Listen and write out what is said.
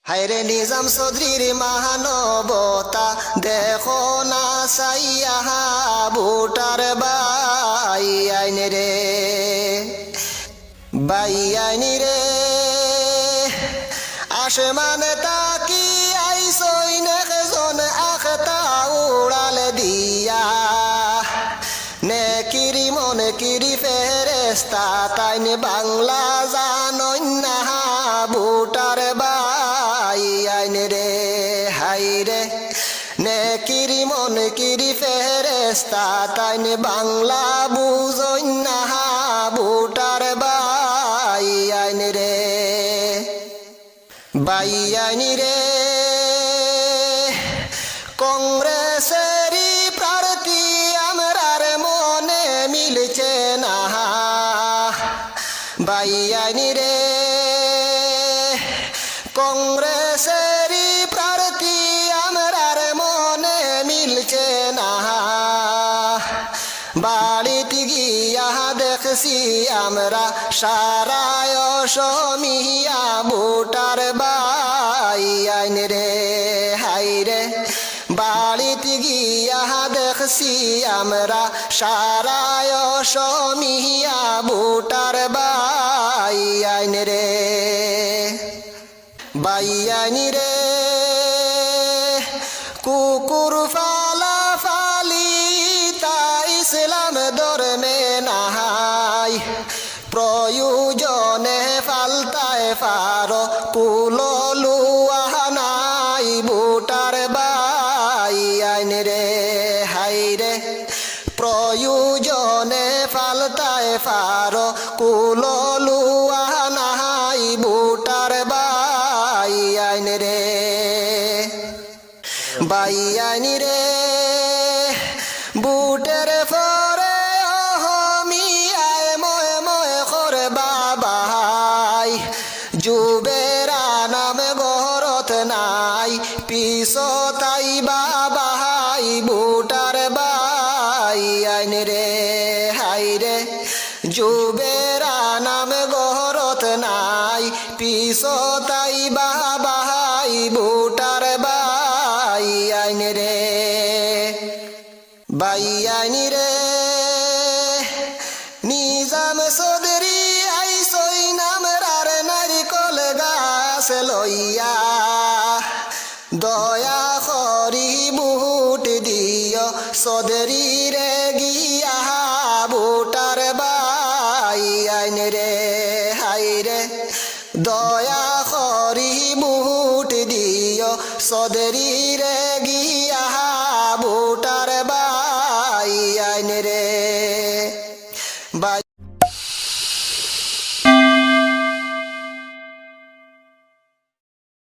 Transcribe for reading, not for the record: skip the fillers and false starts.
হায়রে নিজাম চৌধুরীর মহানবতা দেখো না সাইয়া ভোটার বাই আইন রে আসমানে তাকি আইসই নেকজন আখতা উড়াল দিয়া নেকিরি মনে কিরি ফেরেস্তা তাইন বাংলা জানই না ভোটার বাই আইন রে হাইরে নেকিরি মনে কিরি ফেরেস্তা তাইন বাংলা বুঝই না ভোটার বাই আইন রে বাই আইন রে কংগ্রেসেরই প্রার্থী আমরার মনে মিলছে না বাই আইন রে কংগ্রেসেরই প্রার্থী আমরার মনে মিলছে না বাড়িতে গিয়া দেখছি আমরা সারায় অসমিয়া ভোটার বাই আইন রে হাইরে বাড়িতে গিয়া দেখছি আমরা সারায় অসমিয়া ভোটার বাই আইন রে বাই আইন রে কুকুর ফালা ফালি তা ইসলাম ধর্মে নাহাই প্রয়োজনে ফালতায় ফারো কুললুয়া নাই ভোটার বাই আইন রে হাইরে প্রয়োজনে ফালতায় ফারো কুললুয়া নাই ভোটার বাই আইন রে বাই আইন রে বুটের পরে অহমিয়ায় ময়ে ময়ে করে বাবাই যুবেরা নামে ঘরত নাই পিছতাই বাবাই ভোটার বাই আইন রে হাইরে যুবেরা নামে ঘরত নাই পিছতাই বাবাই ভোটার বাই আইন রে বাই আইন রে নিজাম চৌধুরী আইসই নামরার নারিকল গাছ লইয়া দয়া করি ভোট দিও চৌধুরী রে গিয়া ভোটার বাই আইন রে হাইরে দয়া করি ভোট দিও চৌধুরী রে গিয়া ভোটার বাই আইন রে